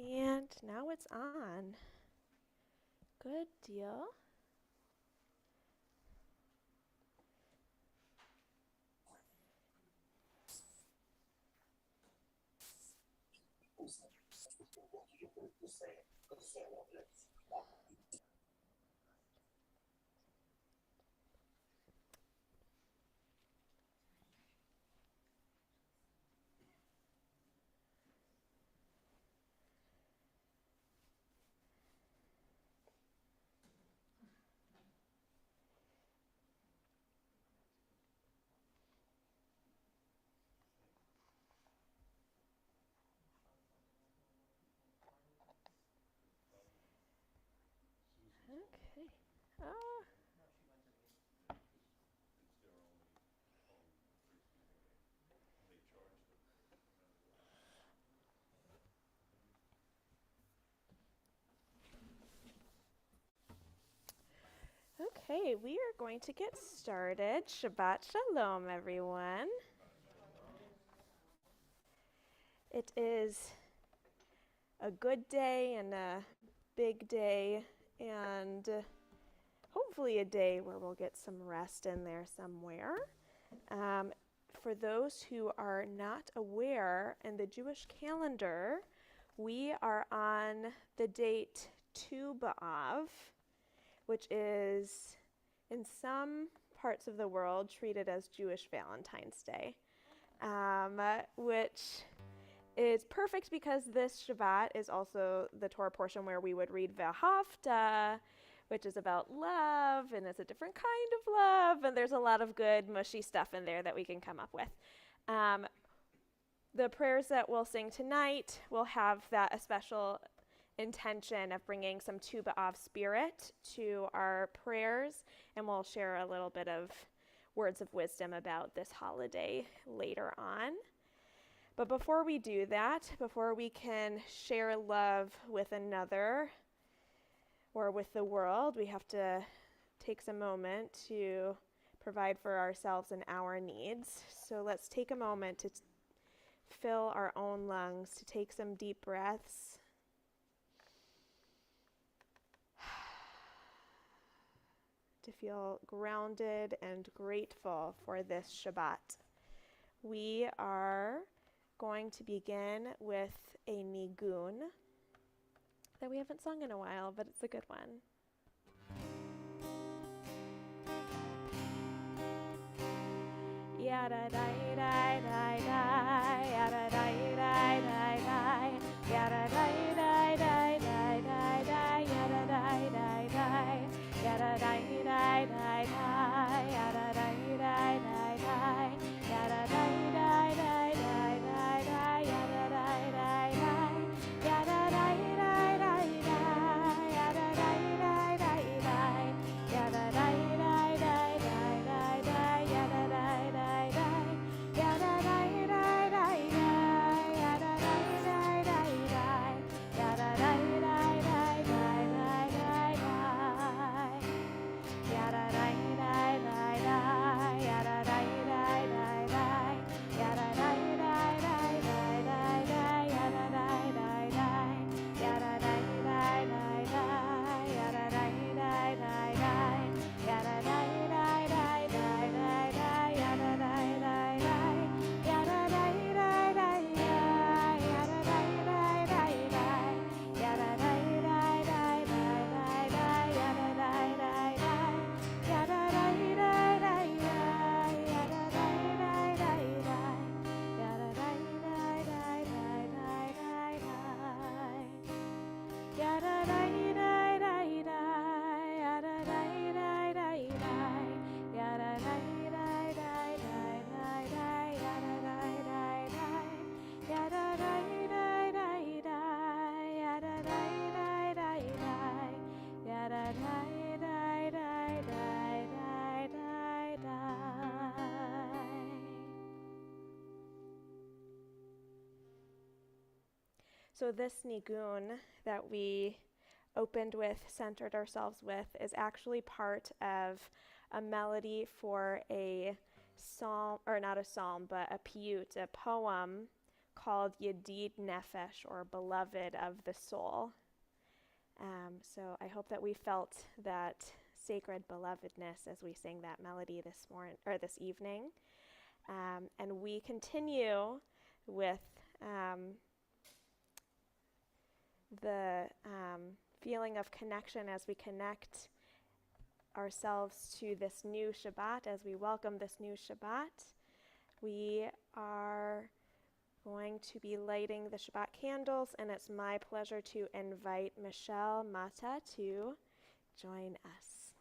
And now it's on. Good deal. Okay. Ah. Okay, we are going to get started. Shabbat Shalom, everyone. It is a good day and a big day, and hopefully a day where we'll get some rest in there somewhere. For those who are not aware, in the Jewish calendar, we are on the date Tu B'Av, which is in some parts of the world treated as Jewish Valentine's Day, which is perfect because this Shabbat is also the Torah portion where we would read V'ahavta, which is about love, and it's a different kind of love, and there's a lot of good, mushy stuff in there that we can come up with. The prayers that we'll sing tonight will have that a special intention of bringing some Tu B'Av spirit to our prayers, and we'll share a little bit of words of wisdom about this holiday later on. But before we do that, before we can share love with another or with the world, we have to take some moment to provide for ourselves and our needs. So let's take a moment to fill our own lungs, to take some deep breaths. To feel grounded and grateful for this Shabbat. We are going to begin with a nigun that we haven't sung in a while, but it's a good one. Yada dai dai dai dai, yada dai dai dai dai, yada dai dai dai dai dai dai, yada dai dai dai, yada dai dai dai dai, yada dai dai dai dai, yada dai dai dai dai dai dai, yada dai dai dai, yada dai dai dai dai, yada dai dai dai dai, yada dai dai dai dai dai dai, yada dai dai dai, yada dai dai dai dai, yada dai dai dai dai, yada dai dai dai dai dai dai dai, yada dai dai dai dai, yada dai dai dai dai, yada dai dai dai dai dai dai, yada dai dai dai, yada dai dai dai dai, yada dai dai dai dai, yada dai dai dai dai dai dai, yada dai dai dai, yada dai dai dai dai, yada dai dai dai dai, yada dai dai dai dai dai dai, yada dai dai dai, yada dai dai dai dai, yada dai dai dai dai, yada dai dai dai dai dai dai dai, yada dai dai dai dai, yada dai dai dai dai, yada dai dai dai dai dai dai, yada dai dai dai, yada dai dai dai dai, yada dai dai dai dai, yada dai dai dai dai dai dai dai. So this nigun that we opened with, centered ourselves with, is actually part of a melody for a psalm, or not a psalm, but a piyut, a poem called Yedid Nefesh, or beloved of the soul. So I hope that we felt that sacred belovedness as we sang that melody this evening. And we continue with the feeling of connection as we connect ourselves to this new Shabbat, as we welcome this new Shabbat. We are going to be lighting the Shabbat candles, and it's my pleasure to invite Michelle Mata to join us.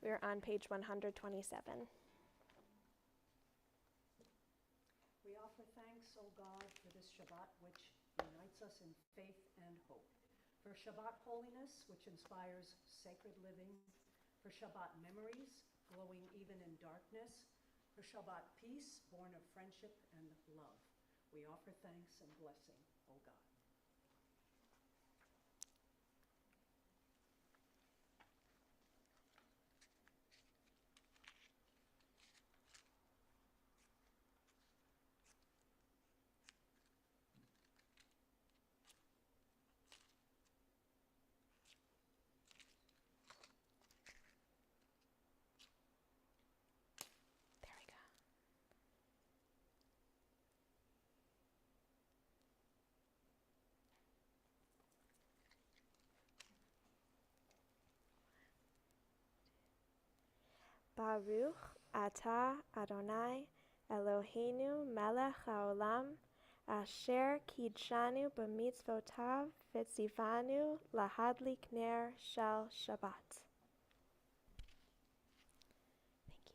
We're on page 127. We offer thanks, O God, for this Shabbat which unites us in faith and hope. For Shabbat holiness, which inspires sacred living. For Shabbat memories, glowing even in darkness. For Shabbat peace, born of friendship and love. We offer thanks and blessing, O God. There we go. Baruch atah Adonai Eloheinu melech haolam asher kidshanu b'mitzvotav v'tzivanu lahadlik ner shel Shabbat. Thank you.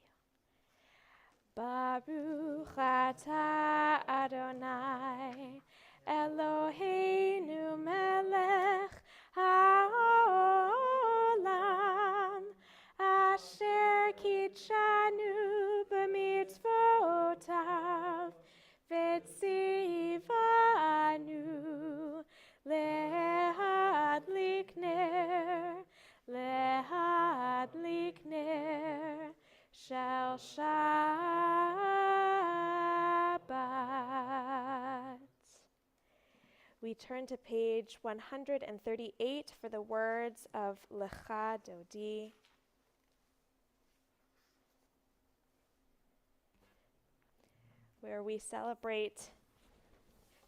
Baruch atah Adonai Eloheinu melech haolam asher kidshanu b'mitzvotav v'tzivanu lehadlik ner shel Shabbat. We turn to page 138 for the words of Lecha Dodi. Where we celebrate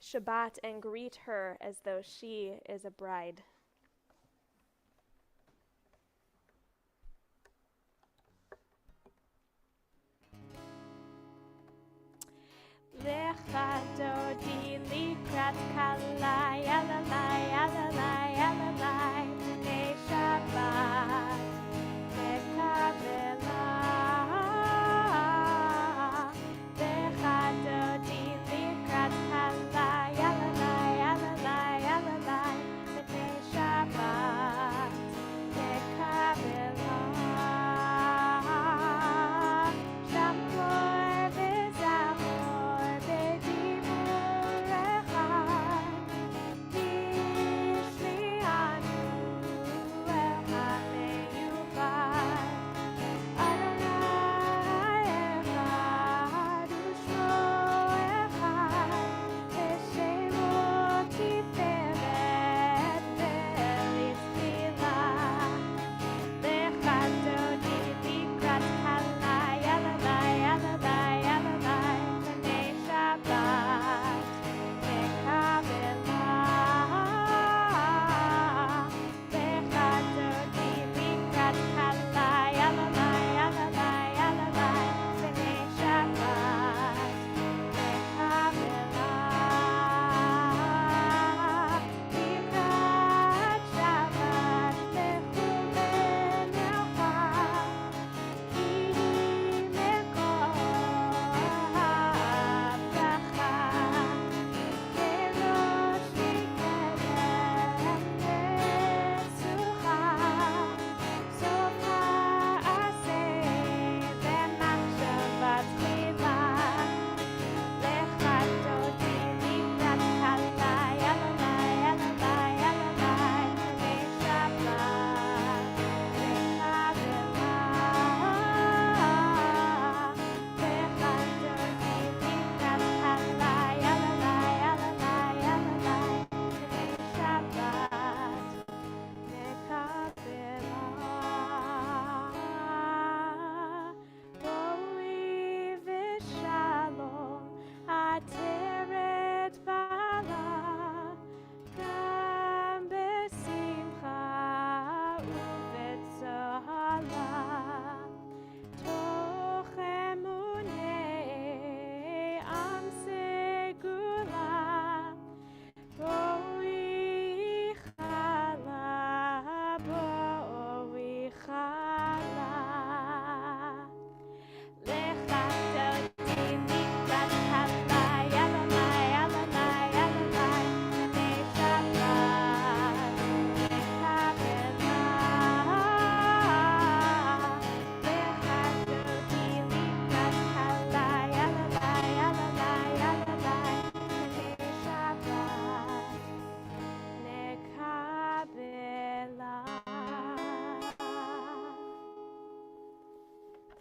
Shabbat and greet her as though she is a bride. Lecha Dodi likrat kalai alalai alalai alalai b'nei Shabbat mekabela. Lecha Dodi likrat kalai alalai alalai alalai b'nei Shabbat mekabela. Shamor v'zachor b'dibur echad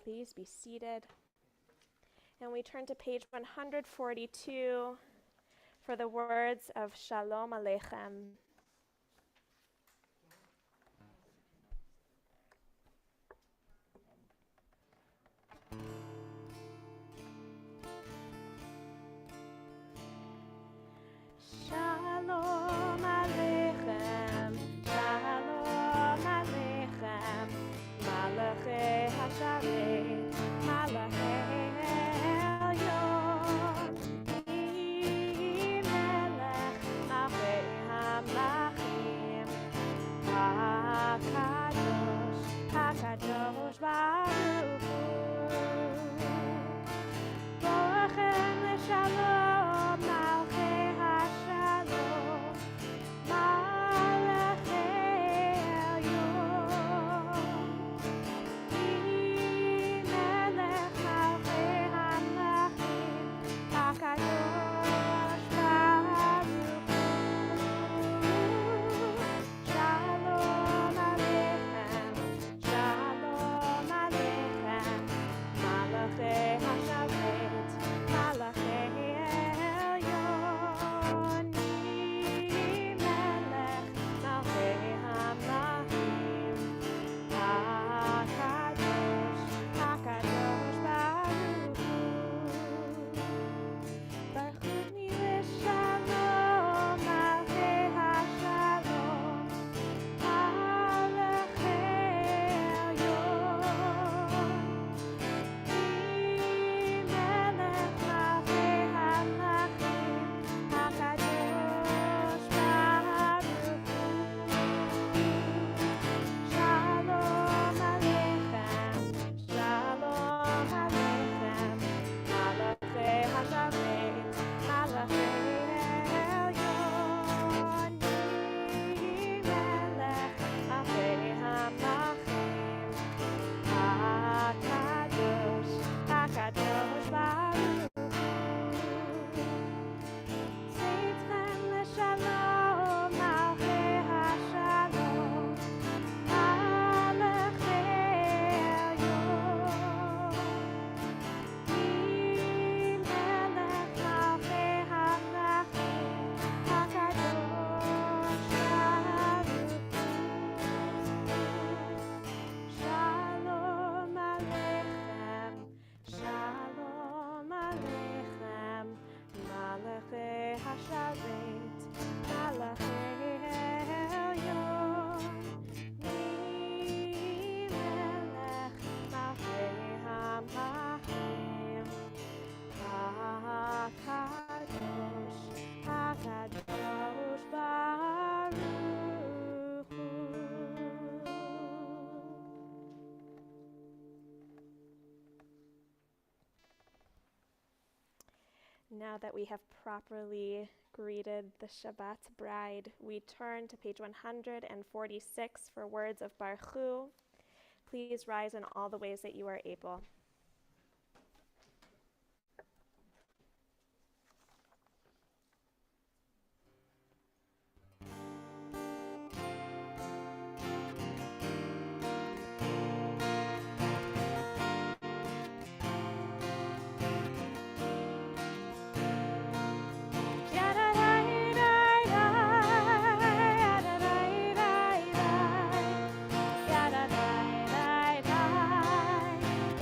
Please be seated. And we turn to page 142 for the words of Shalom Aleichem. Shalom Aleichem, Shalom Aleichem, Malachei HaSharet, Malachei Elyon, Melech Malchei HaMlachim, HaKadosh, HaKadosh Baruch Hu, Borachem L'Shalom, Malchei HaShalom, Malachei Elyon, Melech Malchei HaMlachim, HaKadosh Baruch Hu. Shalom Aleichem, Shalom Aleichem, Malachei HaSharet, Malachei Elyon, Melech Malchei HaMlachim, HaKadosh, HaKadosh Baruch Hu. Baruchni L'Shalom, Malchei HaShalom, Malachei Elyon, Melech Malchei HaMlachim, HaKadosh Baruch Hu. Shalom Aleichem, Shalom Aleichem, Malachei HaSharet, Malachei Elyon, Melech Malchei HaMlachim, HaKadosh, HaKadosh Baruch Hu. Seitchem L'Shalom, Malchei HaShalom, Malachei Elyon, Melech Malchei HaMlachim, HaKadosh Baruch Hu. Shalom Aleichem, Shalom Aleichem, Malachei HaSharet, Malachei Elyon, Melech Malchei HaMlachim, HaKadosh, HaKadosh Baruch Hu. Now that we have properly greeted the Shabbat bride, we turn to page 146 for words of Baruch Hu. Please rise in all the ways that you are able.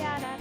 Yada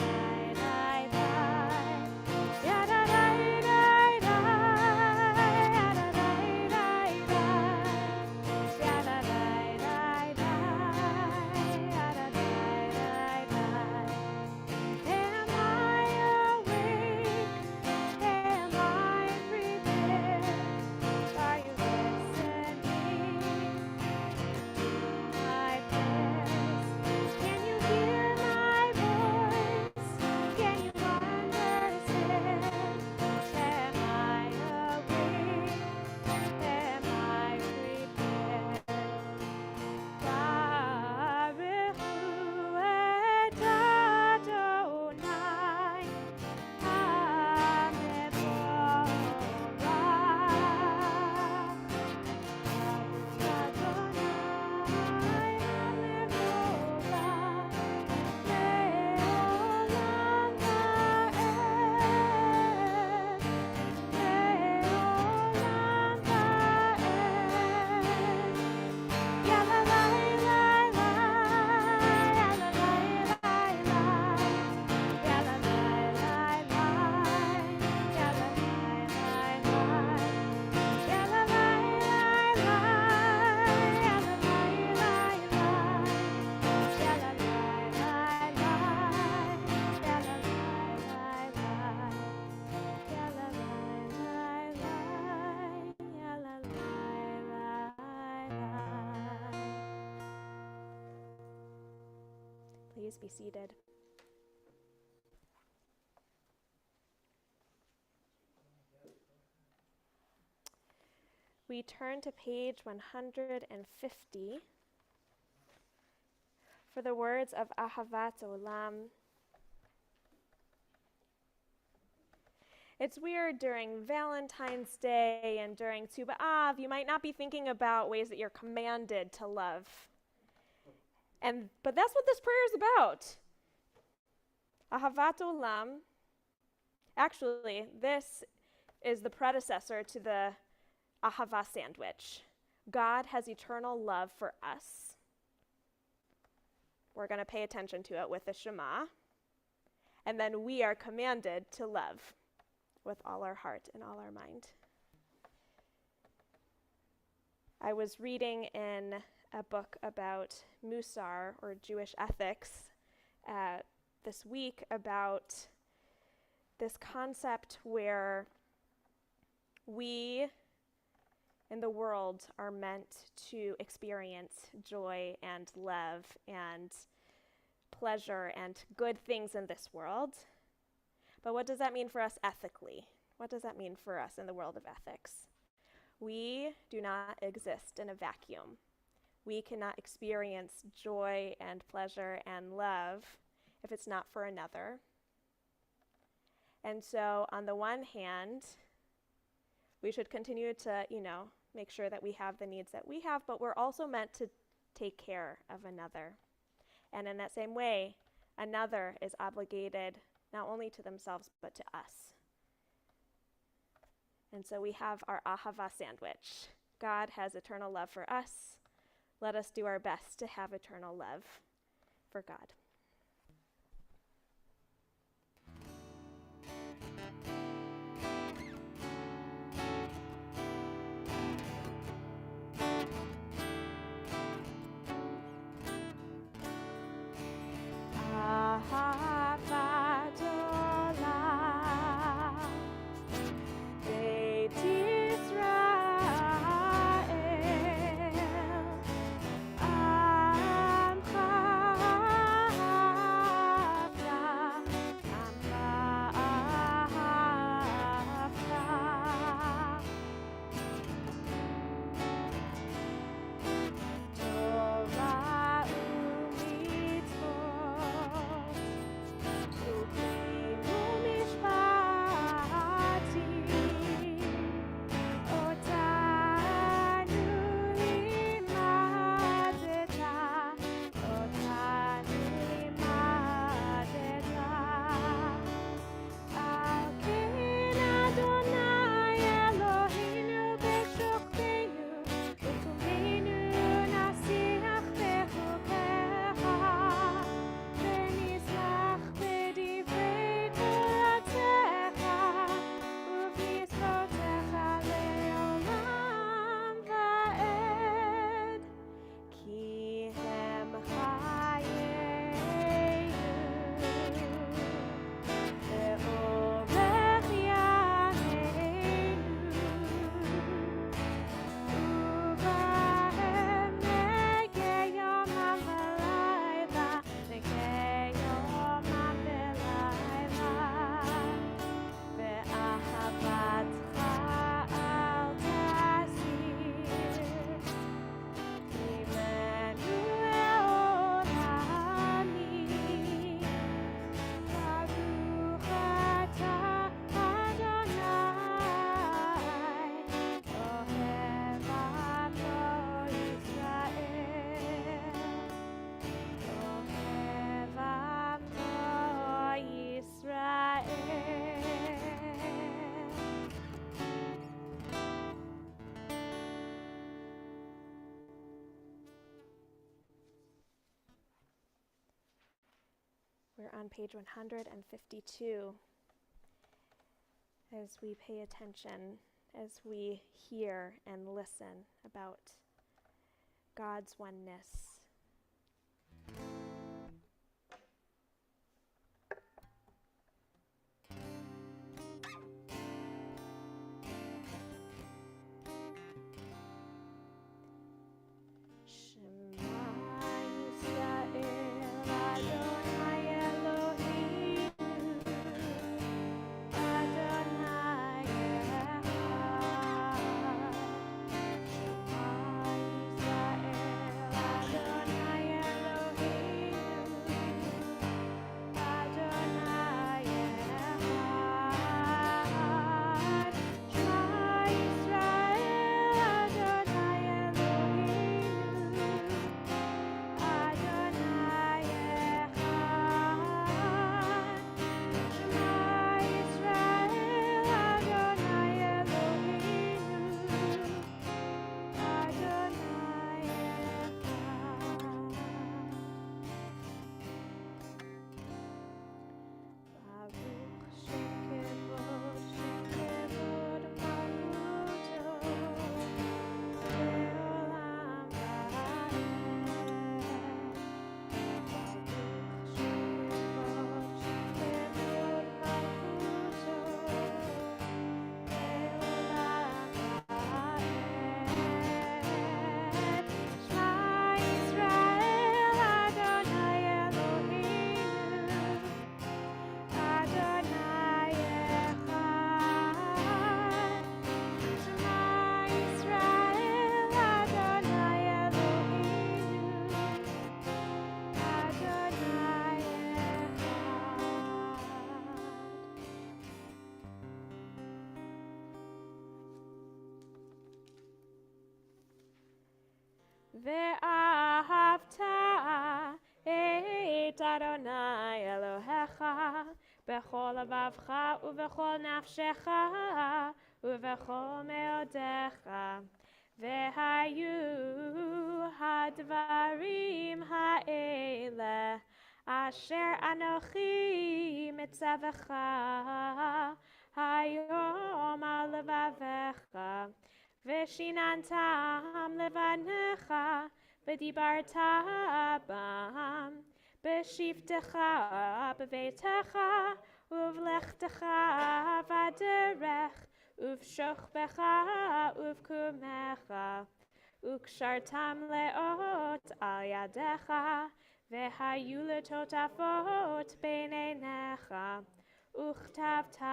Please be seated. We turn to page 150 for the words of Ahavat Olam. It's weird during Valentine's Day and during Tu B'Av, you might not be thinking about ways that you're commanded to love. But that's what this prayer is about. Ahavat Olam. Actually, this is the predecessor to the Ahava sandwich. God has eternal love for us. We're going to pay attention to it with the Shema. And then we are commanded to love with all our heart and all our mind. I was reading in a book about Musar, or Jewish ethics, this week about this concept where we in the world are meant to experience joy and love and pleasure and good things in this world. But what does that mean for us ethically? What does that mean for us in the world of ethics? We do not exist in a vacuum. We cannot experience joy and pleasure and love if it's not for another. And so on the one hand, we should continue to, make sure that we have the needs that we have, but we're also meant to take care of another. And in that same way, another is obligated not only to themselves, but to us. And so we have our Ahava sandwich. God has eternal love for us. Let us do our best to have eternal love for God. We're on page 152 as we pay attention, as we hear and listen about God's oneness. Shema Yisrael Adonai ואהבת את אדוני אלוהיך בכל לבבך ובכל נפשך ובכל מאודיך. והיו הדברים האלה אשר אנוכי מצווך היום על לבביך, ושיננתם לבניך ודיברת בם בשבתך בביתך ובלכתך בדרך ובשוכבך ובקומך, וקשרתם לאות על ידיך, והיו לטוטפות בין עיניך, וכתבתם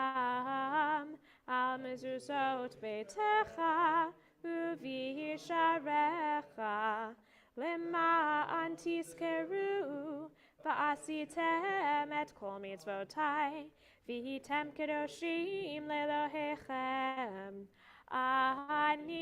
על מזוזות ביתך ובשעריך, למען תזכרו ועשיתם את כל מצוותי, והייתם קדושים לאלוהיכם. אני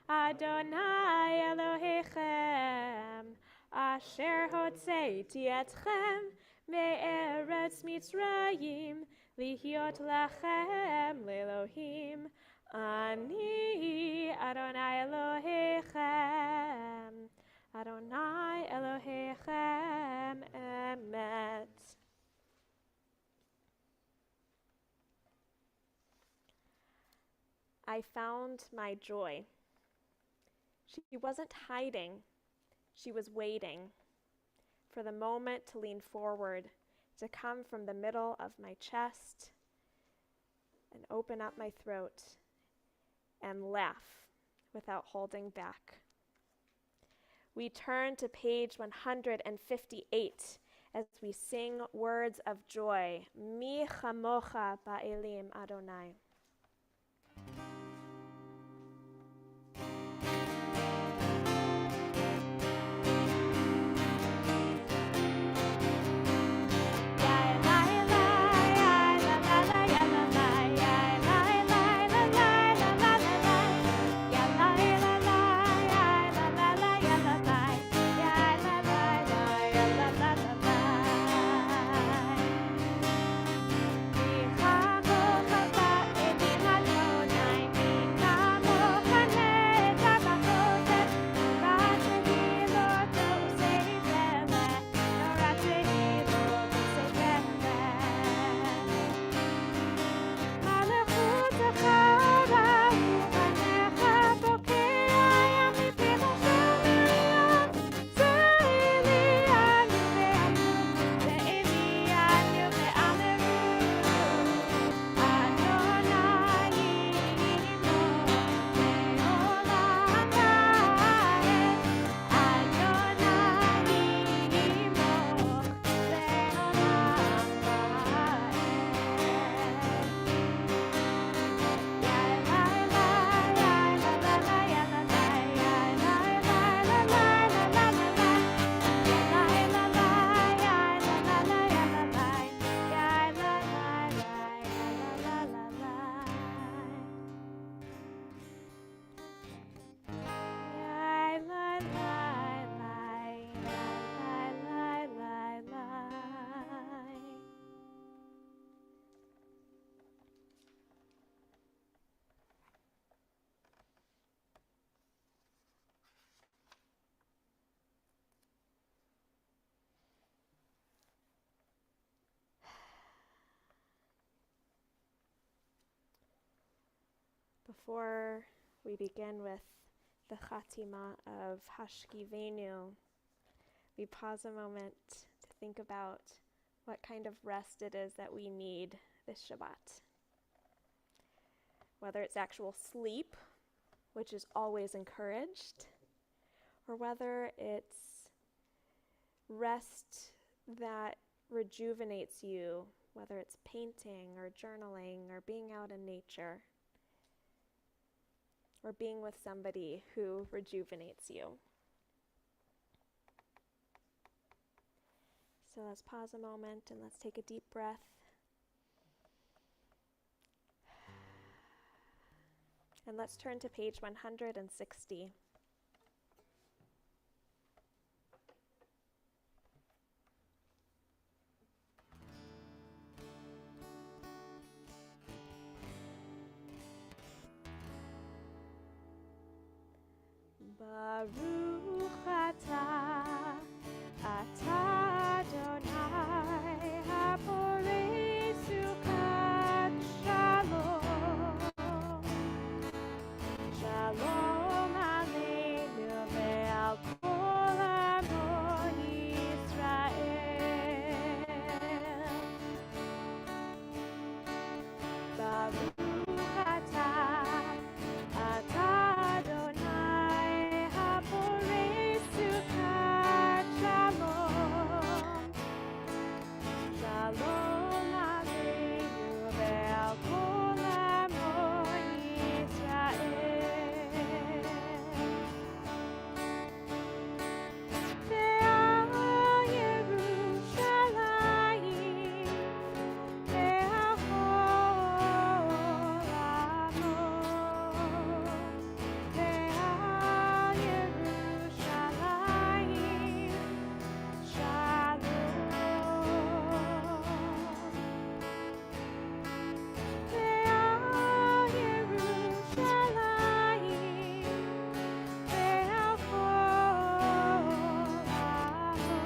אדוני אלוהיכם, אשר הוצאתי אתכם מארץ מצרים, להיות לכם לאלוהים. אני אדוני אלוהיכם, אדוני אלוהיכם אמת. I found my joy. She wasn't hiding. She was waiting for the moment to lean forward, to come from the middle of my chest and open up my throat and laugh without holding back. We turn to page 158 as we sing words of joy. Mi chamocha ba'elim Adonai. Before we begin with the Chatima of Hashkivenu, we pause a moment to think about what kind of rest it is that we need this Shabbat. Whether it's actual sleep, which is always encouraged, or whether it's rest that rejuvenates you, whether it's painting or journaling or being out in nature, or being with somebody who rejuvenates you. So let's pause a moment and let's take a deep breath. And let's turn to page 160. Baruch atah Adonai haporei sukat shalom. Shalom aleinu ve'al kol amo Yisrael. Baruch atah Adonai haporei sukat shalom. Shalom aleinu ve'al kol amo Yisrael. Ve'al Yerushalayim ve'al kol amo. Ve'al Yerushalayim shalom. Ve'al Yerushalayim ve'al kol amo.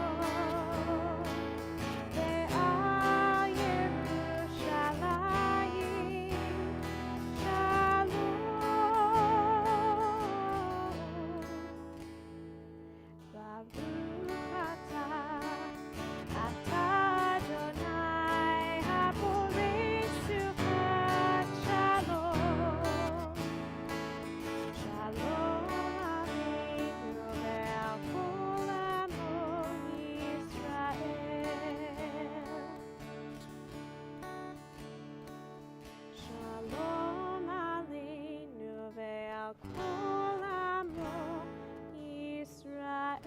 Ve'al Yerushalayim shalom. Baruch atah Adonai haporei sukat shalom. Shalom aleinu ve'al kol amo Yisrael. Shalom aleinu ve'al kol amo Yisrael.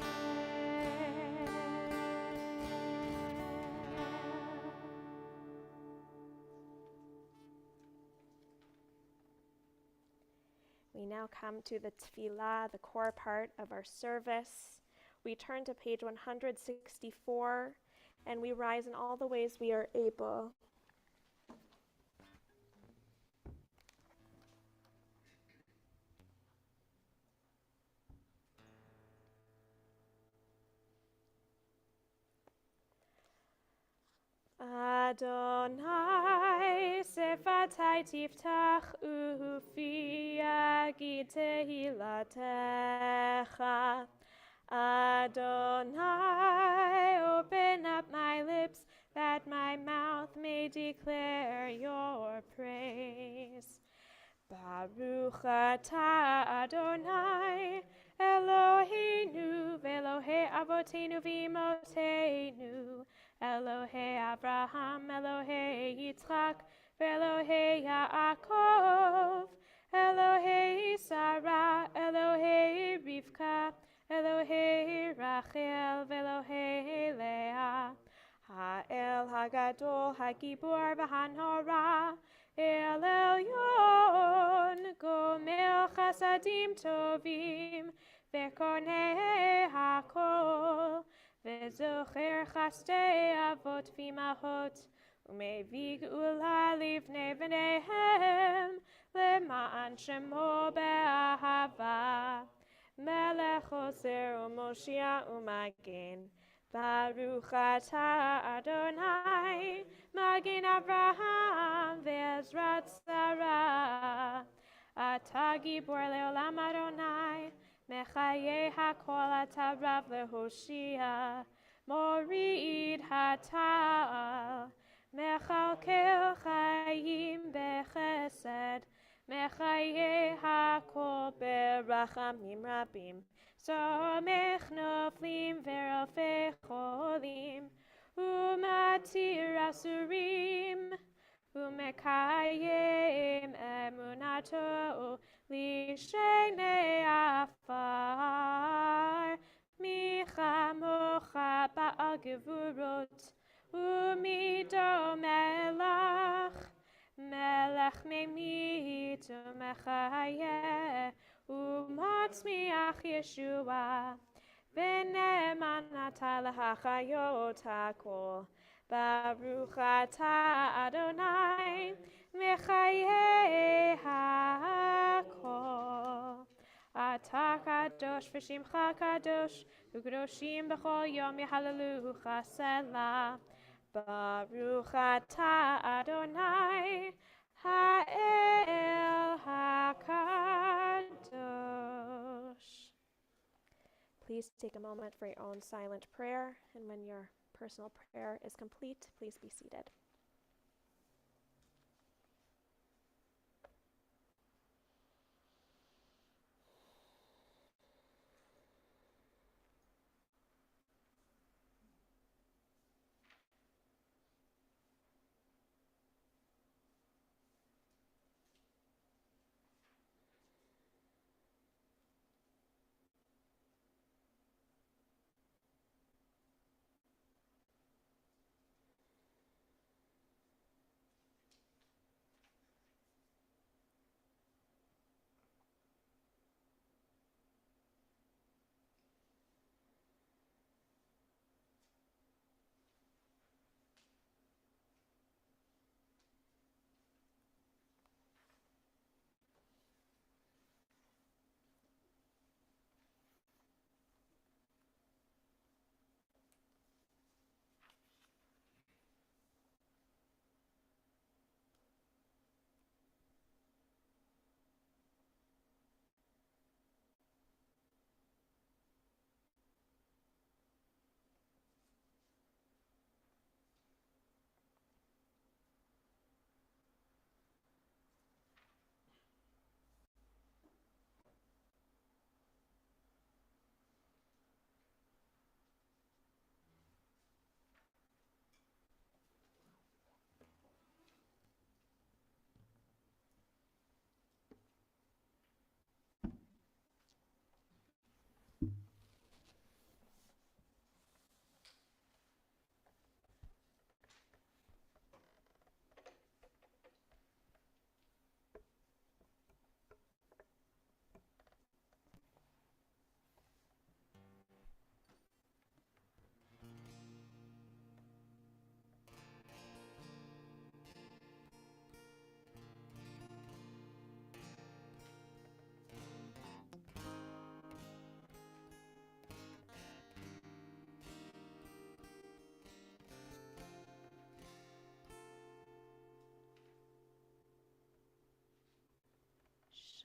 We now come to the tefillah, the core part of our service. We turn to page 164, and we rise in all the ways we are able. Adonai sefatai tiftach ufi yagid tehilatecha. Adonai, open up my lips that my mouth may declare your praise. Baruch atah Adonai, Eloheinu ve'Elohei Avotenu v'Imotenu, Elohei Abraham, Elohei Yitzchak, ve'Elohei Yaakov, Elohei Sarah, Elohei Rivka, Elohei Rachel, ve'Elohei Leah, Ha'el Hagadol, Hagibor v'Hanora, El Elyon, Gomel Chasadim Tovim, Ve'Konei Hakol, Ve'Zocher Chastei Avot V'Imahot, U'Mevig Ula Livnei V'neihem, Le'ma'an Shemo Be'ahava, Melech Oser U'Moshia U'Magen, Baruch atah Adonai, Magen Avraham ve'Ezrat Sarah. Atah Gibor le'olam Adonai, Mechayeh hakol atah Rav le'Hoshia, Morid hatal, Mechalkel chayim bechesed, Mechayeh hakol berachamim rabim. Somech noflim verofei cholim, umatir asurim, umekayim emunato lishenei afar, michamocha ba'al gevurot, umido melach, melech memit umechayeh, umatzmiach Yeshua, v'ne'eman ata l'hachayot hakol. Baruch atah Adonai, mechayeh hakol. Atah kadosh v'shimcha kadosh u'kadoshim b'chol yom yehallelujah selah. Baruch atah Adonai ha'el hakadosh. Please take a moment for your own silent prayer, and when your personal prayer is complete, please be seated.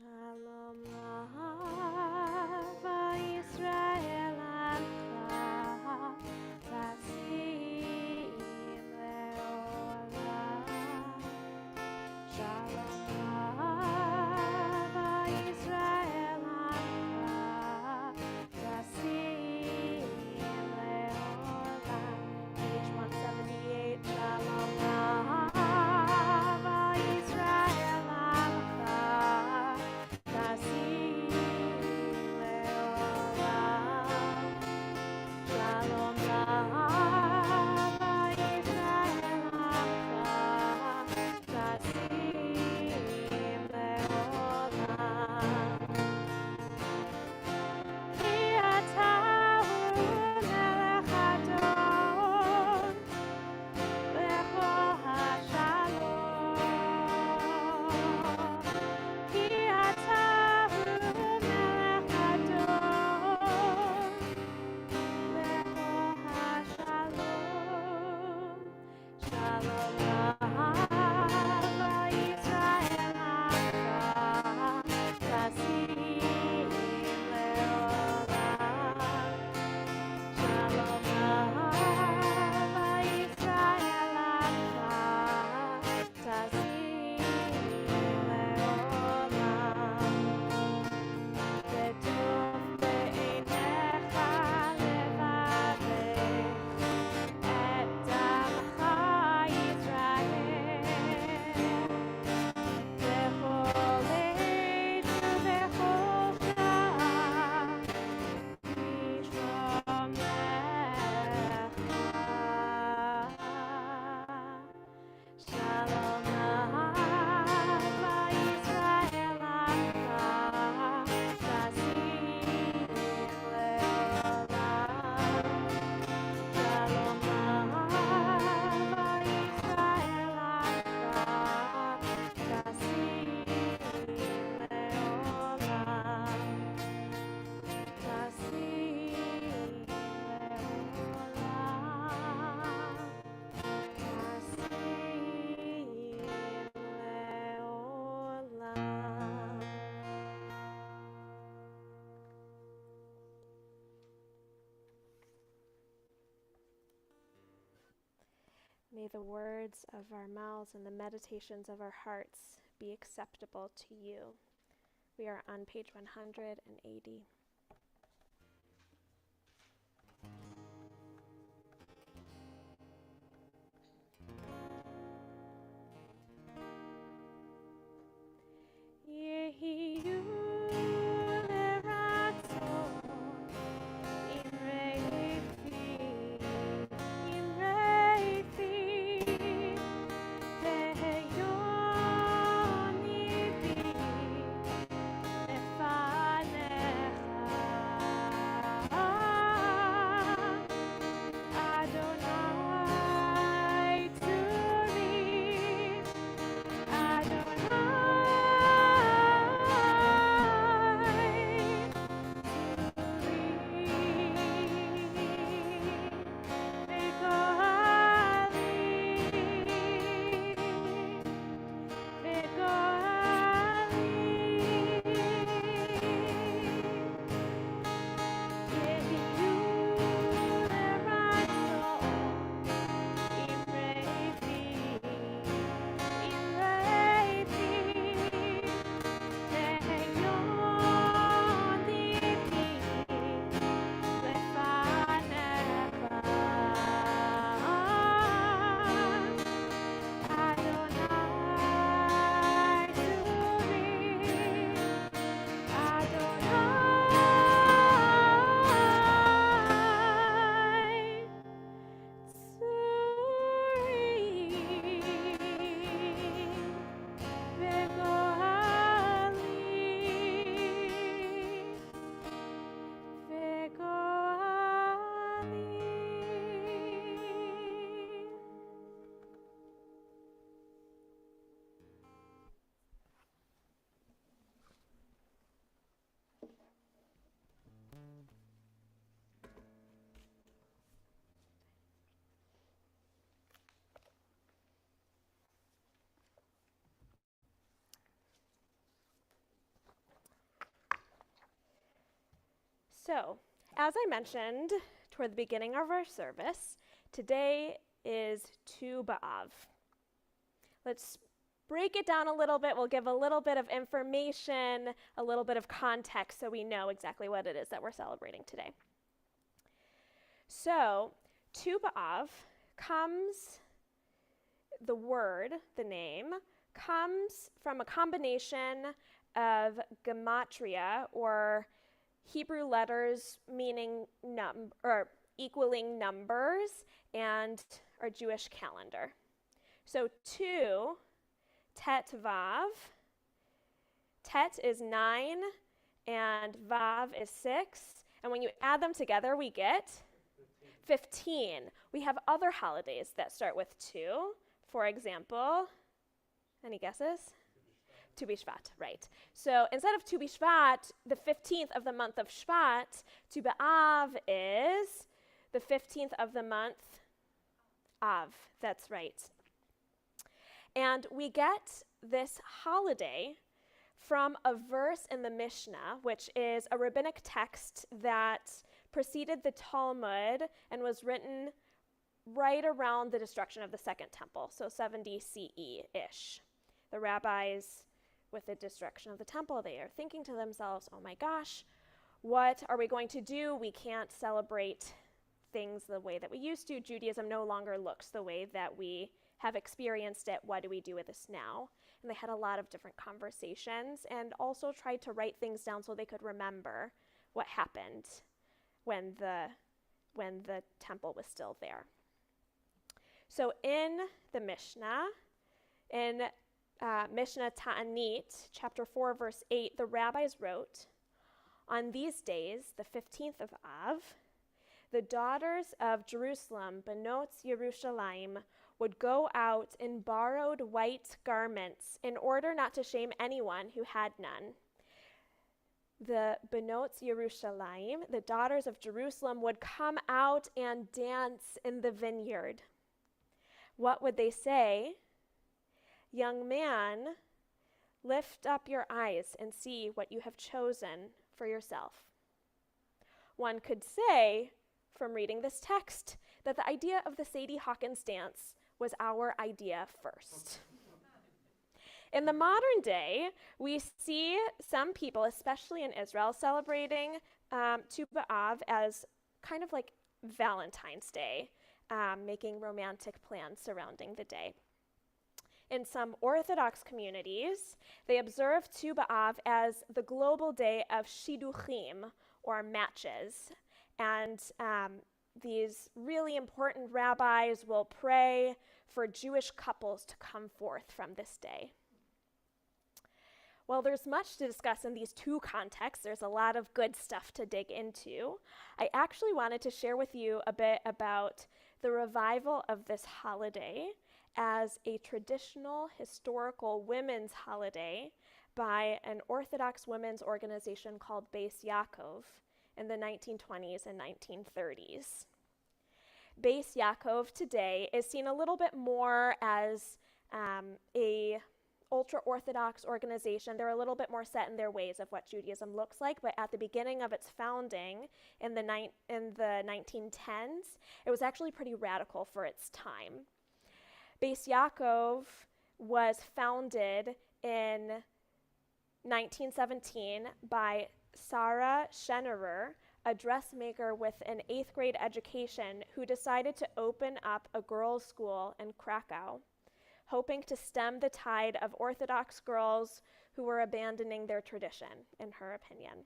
Shalom Lava Yisrael Amcha Tasim Leolam. Shalom Lava Yisrael Amcha Tasim Leolam. Page 178. Shalom Lava Yisrael Amcha Tasim May the words of our mouths and the meditations of our hearts be acceptable to you. We are on page 180. So, as I mentioned toward the beginning of our service, today is Tu B'Av. Let's break it down a little bit. We'll give a little bit of information, a little bit of context so we know exactly what it is that we're celebrating today. So, Tu B'Av comes, the word, the name, comes from a combination of gematria, or Hebrew letters meaning equaling numbers, and our Jewish calendar. So tu, tet vav, tet is 9 and vav is 6, and when you add them together we get 15. We have other holidays that start with 2. For example, any guesses? Tu B'Shvat, right. So instead of Tu B'Shvat, the 15th of the month of Shvat, Tu B'Av is the 15th of the month Av. That's right. And we get this holiday from a verse in the Mishnah, which is a rabbinic text that preceded the Talmud and was written right around the destruction of the Second Temple, so 70 CE-ish. The rabbis, with the destruction of the temple, they are thinking to themselves, oh my gosh, what are we going to do? We can't celebrate things the way that we used to. Judaism no longer looks the way that we have experienced it. What do we do with this now? And they had a lot of different conversations and also tried to write things down so they could remember what happened when the temple was still there. So in the Mishnah, in Mishnah Ta'anit, chapter 4, verse 8, the rabbis wrote, on these days, the 15th of Av, the daughters of Jerusalem, Benot Yerushalayim, would go out in borrowed white garments in order not to shame anyone who had none. The Benot Yerushalayim, the daughters of Jerusalem, would come out and dance in the vineyard. What would they say? Young man, lift up your eyes and see what you have chosen for yourself. One could say, from reading this text, that the idea of the Sadie Hawkins dance was our idea first. In the modern day, we see some people, especially in Israel, celebrating Tu B'Av as kind of like Valentine's Day, making romantic plans surrounding the day. In some Orthodox communities, they observe Tu B'Av as the global day of shidduchim, or matches. And these really important rabbis will pray for Jewish couples to come forth from this day. Well, there's much to discuss in these two contexts. There's a lot of good stuff to dig into. I actually wanted to share with you a bit about the revival of this holiday as a traditional historical women's holiday by an Orthodox women's organization called Beis Yaakov in the 1920s and 1930s. Beis Yaakov today is seen a little bit more as a ultra-Orthodox organization. They're a little bit more set in their ways of what Judaism looks like, but at the beginning of its founding in the 1910s, it was actually pretty radical for its time. Beis Yaakov was founded in 1917 by Sarah Schenerer, a dressmaker with an 8th grade education who decided to open up a girls' school in Krakow, hoping to stem the tide of Orthodox girls who were abandoning their tradition, in her opinion.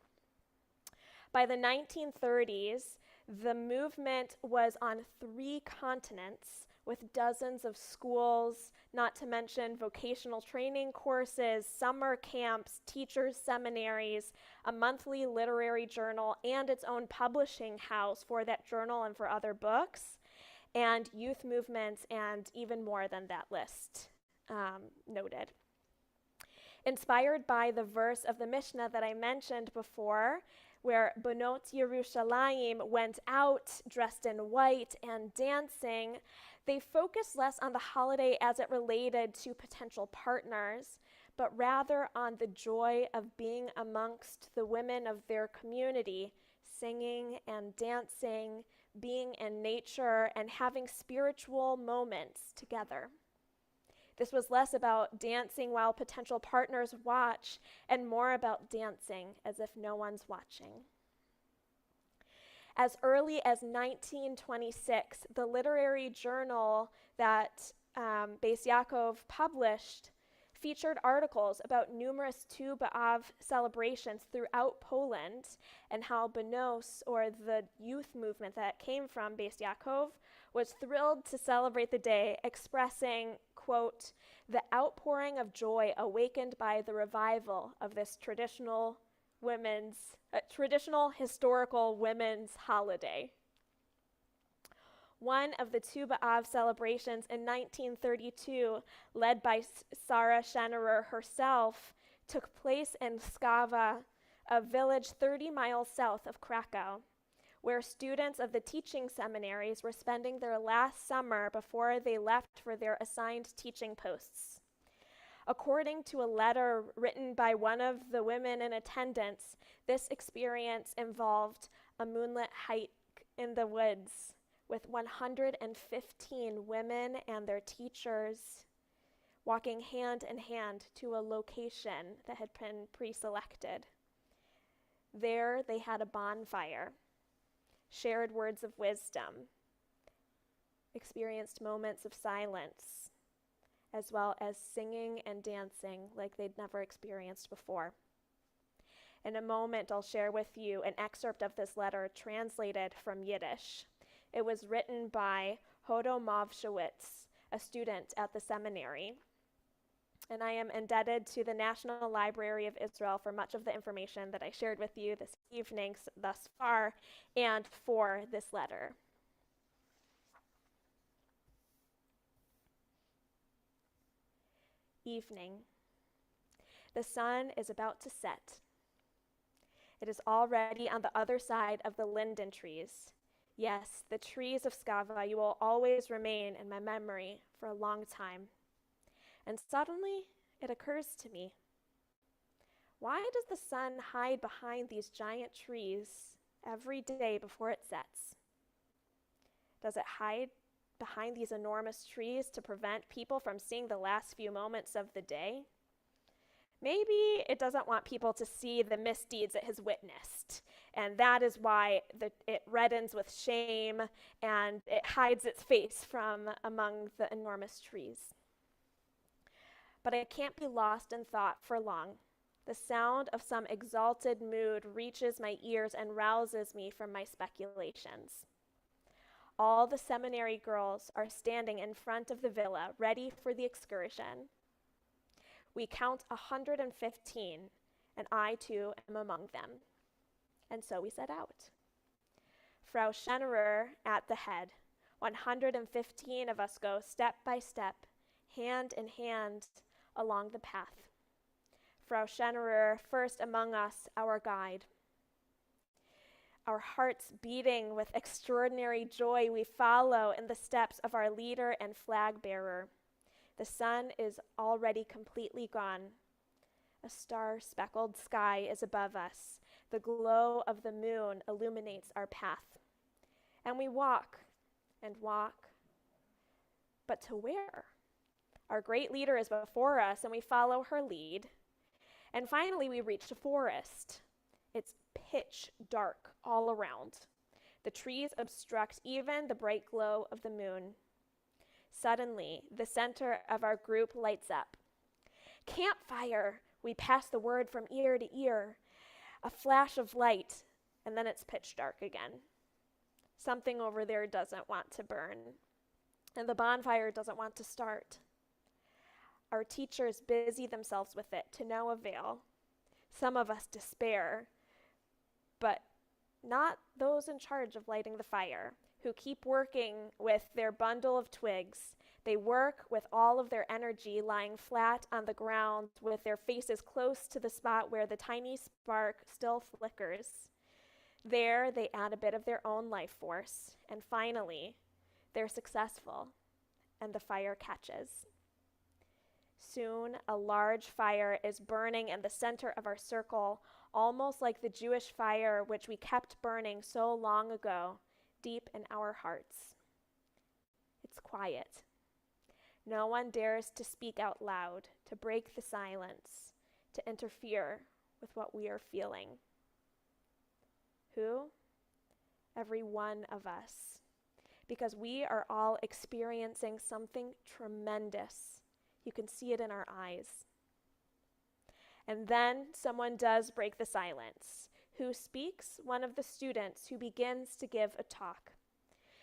By the 1930s, the movement was on 3 continents with dozens of schools, not to mention vocational training courses, summer camps, teachers' seminaries, a monthly literary journal, and its own publishing house for that journal and for other books, and youth movements, and even more than that list noted. Inspired by the verse of the Mishnah that I mentioned before, where Bonot Yerushalayim went out dressed in white and dancing, they focused less on the holiday as it related to potential partners, but rather on the joy of being amongst the women of their community, singing and dancing, being in nature, and having spiritual moments together. This was less about dancing while potential partners watch and more about dancing as if no one's watching. As early as 1926, the literary journal that Beis Yaakov published featured articles about numerous Tu B'Av celebrations throughout Poland and how Benos, or the youth movement that came from Beis Yaakov, was thrilled to celebrate the day, expressing, quote, the outpouring of joy awakened by the revival of this traditional historical women's holiday. One of the Tu B'Av celebrations in 1932, led by Sarah Schenerer herself, took place in Skawa, a village 30 miles south of Krakow, where students of the teaching seminaries were spending their last summer before they left for their assigned teaching posts. According to a letter written by one of the women in attendance, this experience involved a moonlit hike in the woods with 115 women and their teachers walking hand in hand to a location that had been pre-selected. There they had a bonfire, shared words of wisdom, experienced moments of silence, as well as singing and dancing like they'd never experienced before. In a moment, I'll share with you an excerpt of this letter translated from Yiddish. It was written by Hodo Mavshowitz, a student at the seminary. And I am indebted to the National Library of Israel for much of the information that I shared with you this evening thus far and for this letter. Evening. The sun is about to set. It is already on the other side of the linden trees. Yes, the trees of Skava, you will always remain in my memory for a long time. And suddenly, it occurs to me, why does the sun hide behind these giant trees every day before it sets? Does it hide behind these enormous trees to prevent people from seeing the last few moments of the day? Maybe it doesn't want people to see the misdeeds it has witnessed, and that is why it reddens with shame and it hides its face from among the enormous trees. But I can't be lost in thought for long. The sound of some exalted mood reaches my ears and rouses me from my speculations. All the seminary girls are standing in front of the villa, ready for the excursion. We count 115, and I too am among them. And so we set out. Frau Schennerer at the head. 115 of us go step by step, hand in hand, along the path. Frau Schennerer first among us, our guide. Our hearts beating with extraordinary joy, we follow in the steps of our leader and flag bearer. The sun is already completely gone. A star-speckled sky is above us. The glow of the moon illuminates our path. And we walk and walk. But to where? Our great leader is before us, and we follow her lead. And finally, we reach a forest. It's pitch dark all around. The trees obstruct even the bright glow of the moon. Suddenly, the center of our group lights up. Campfire! We pass the word from ear to ear. A flash of light, and then it's pitch dark again. Something over there doesn't want to burn, and the bonfire doesn't want to start. Our teachers busy themselves with it to no avail. Some of us despair, but not those in charge of lighting the fire, who keep working with their bundle of twigs. They work with all of their energy, lying flat on the ground with their faces close to the spot where the tiny spark still flickers. There, they add a bit of their own life force, and finally, they're successful, and the fire catches. Soon, a large fire is burning in the center of our circle, almost like the Jewish fire which we kept burning so long ago, deep in our hearts. It's quiet. No one dares to speak out loud, to break the silence, to interfere with what we are feeling. Who? Every one of us. Because we are all experiencing something tremendous. You can see it in our eyes. And then someone does break the silence. Who speaks? One of the students who begins to give a talk.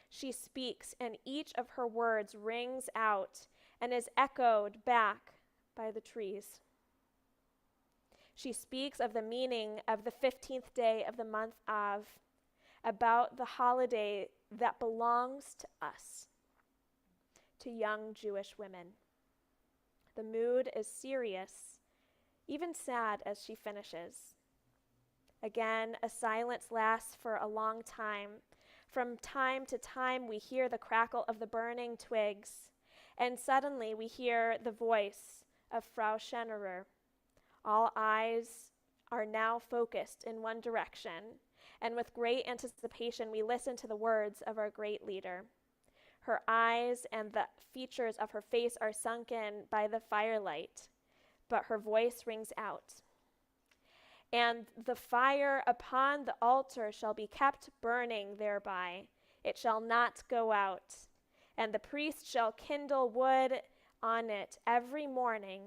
She speaks, and each of her words rings out and is echoed back by the trees. She speaks of the meaning of the 15th day of the month Av, about the holiday that belongs to us, to young Jewish women. The mood is serious, even sad as she finishes. Again, a silence lasts for a long time. From time to time, we hear the crackle of the burning twigs, and suddenly we hear the voice of Frau Schennerer. All eyes are now focused in one direction, and with great anticipation, we listen to the words of our great leader. Her eyes and the features of her face are sunken by the firelight, but her voice rings out. And the fire upon the altar shall be kept burning thereby. It shall not go out. And the priest shall kindle wood on it every morning,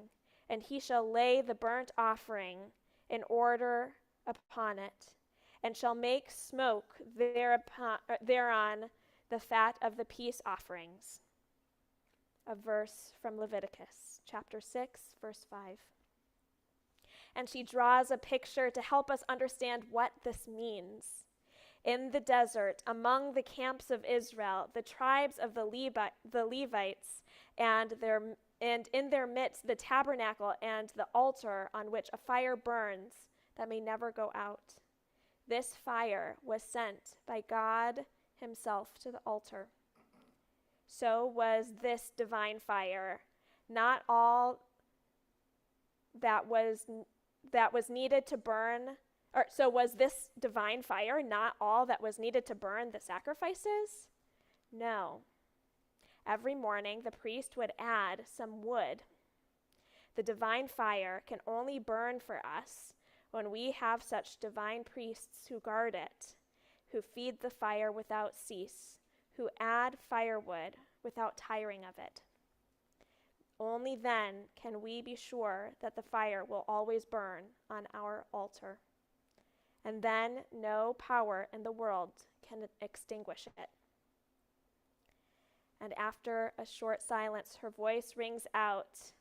and he shall lay the burnt offering in order upon it, and shall make smoke thereon the fat of the peace offerings. A verse from Leviticus, chapter 6, verse 5. And she draws a picture to help us understand what this means. In the desert, among the camps of Israel, the tribes of the Levites, and in their midst the tabernacle and the altar on which a fire burns that may never go out. This fire was sent by God himself to the altar. So was this divine fire. Not all that was needed to burn, or so was this divine fire not all that was needed to burn the sacrifices? No. Every morning, the priest would add some wood. The divine fire can only burn for us when we have such divine priests who guard it, who feed the fire without cease, who add firewood without tiring of it. Only then can we be sure that the fire will always burn on our altar. And then no power in the world can extinguish it. And after a short silence, her voice rings out,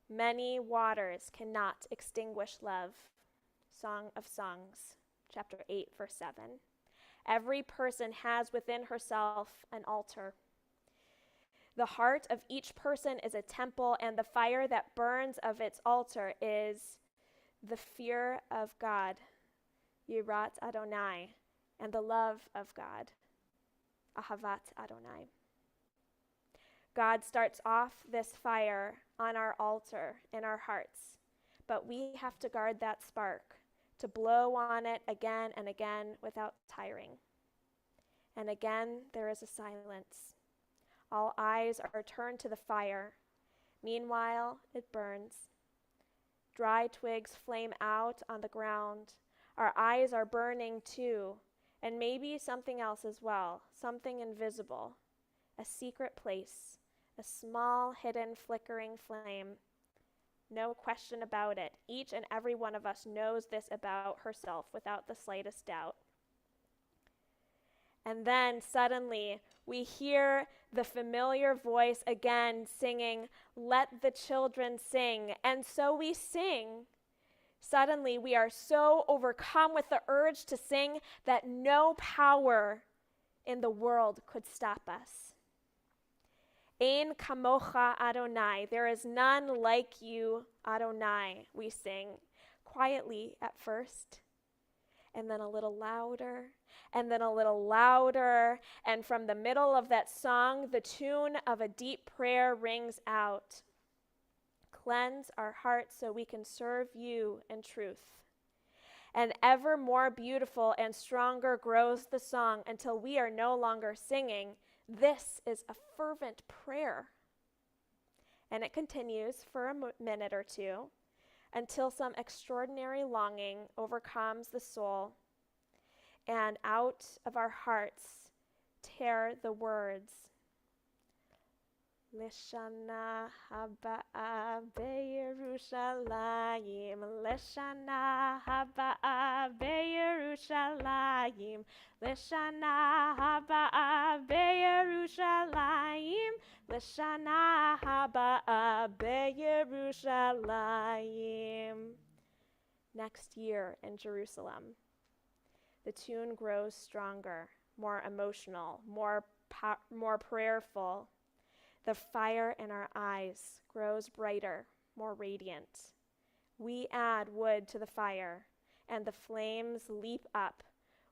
"Many waters cannot extinguish love." Song of Songs, chapter 8, verse 7. Every person has within herself an altar. The heart of each person is a temple, and the fire that burns of its altar is the fear of God, Yirat Adonai, and the love of God, Ahavat Adonai. God starts off this fire on our altar in our hearts, but we have to guard that spark, to blow on it again and again without tiring. And again, there is a silence. All eyes are turned to the fire. Meanwhile, it burns. Dry twigs flame out on the ground. Our eyes are burning too, and maybe something else as well, something invisible, a secret place, a small, hidden, flickering flame. No question about it. Each and every one of us knows this about herself without the slightest doubt. And then suddenly we hear the familiar voice again singing, "Let the children sing." And so we sing. Suddenly we are so overcome with the urge to sing that no power in the world could stop us. Ein kamocha Adonai, there is none like you, Adonai, we sing, quietly at first, and then a little louder, and then a little louder, and from the middle of that song, the tune of a deep prayer rings out. Cleanse our hearts so we can serve you in truth. And ever more beautiful and stronger grows the song until we are no longer singing. This is a fervent prayer. And it continues for a minute or two until some extraordinary longing overcomes the soul, and out of our hearts tear the words, Lishana haba'a beYerushalayim, Lishana haba'a beYerushalayim, Lishana haba'a beYerushalayim, Lishana haba'a beYerushalayim. Next year in Jerusalem. The tune grows stronger, more emotional, more prayerful. The fire in our eyes grows brighter, more radiant. We add wood to the fire, and the flames leap up.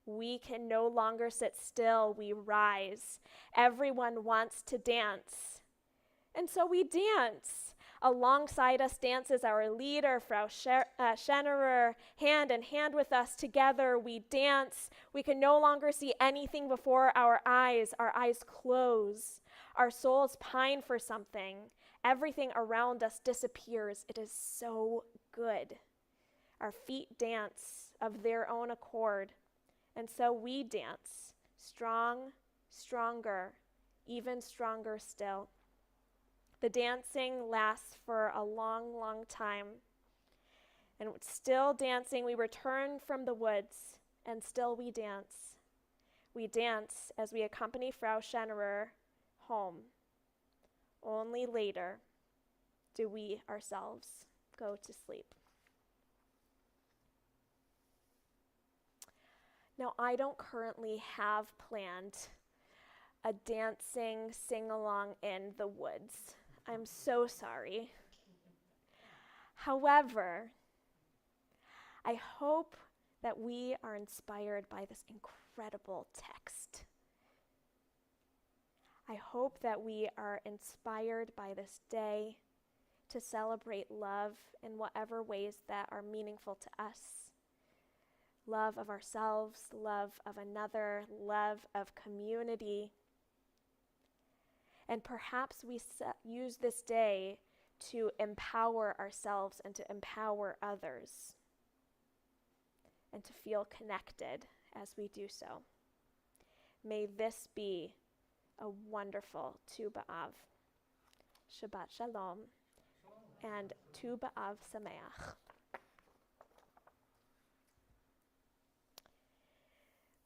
We can no longer sit still, we rise. Everyone wants to dance. And so we dance. Alongside us dances our leader, Frau Schennerer. Hand in hand with us together, we dance. We can no longer see anything before our eyes. Our eyes close. Our souls pine for something. Everything around us disappears. It is so good. Our feet dance of their own accord. And so we dance, strong, stronger, even stronger still. The dancing lasts for a long, long time. And still dancing, we return from the woods, and still we dance. We dance as we accompany Frau Schennerer home. Only later do we ourselves go to sleep. Now, I don't currently have planned a dancing sing-along in the woods. I'm so sorry. However, I hope that we are inspired by this incredible text. I hope that we are inspired by this day to celebrate love in whatever ways that are meaningful to us. Love of ourselves, love of another, love of community. And perhaps we use this day to empower ourselves and to empower others and to feel connected as we do so. May this be a wonderful Tu B'Av. Shabbat Shalom and Tu B'Av Sameach.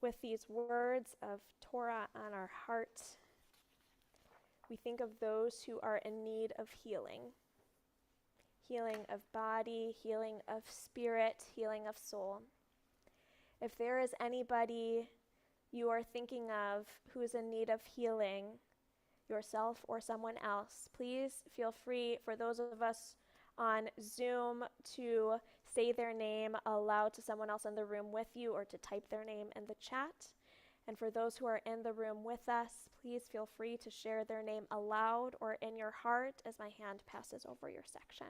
With these words of Torah on our heart, we think of those who are in need of healing. Healing of body, healing of spirit, healing of soul. If there is anybody you are thinking of who is in need of healing, yourself or someone else, please feel free for those of us on Zoom to say their name aloud to someone else in the room with you or to type their name in the chat. And for those who are in the room with us, please feel free to share their name aloud or in your heart as my hand passes over your section.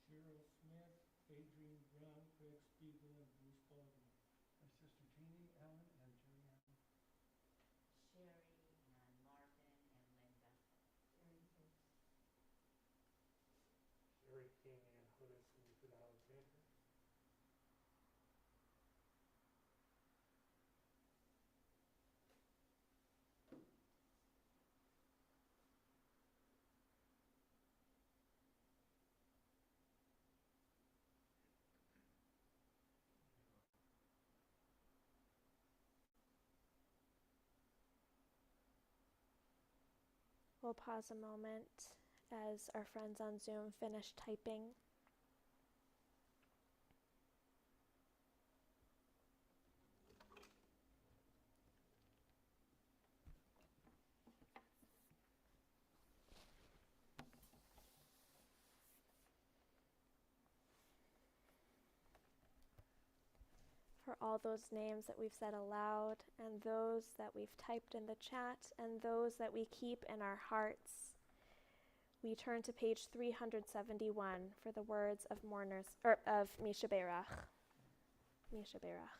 Cheryl Smith, Adrian Brown, Craig Spiegel, and Bruce Baldwin. My sister Jeannie, Ellen, and Julianne. Sherry and Martin and Linda. Jerry Hicks. Sherry King, Ann Hoodis, and Ethan Alexander. We'll pause a moment as our friends on Zoom finish typing. For all those names that we've said aloud, and those that we've typed in the chat, and those that we keep in our hearts, we turn to page 371 for the words of mourners, or of Misha Berach. Misha Berach.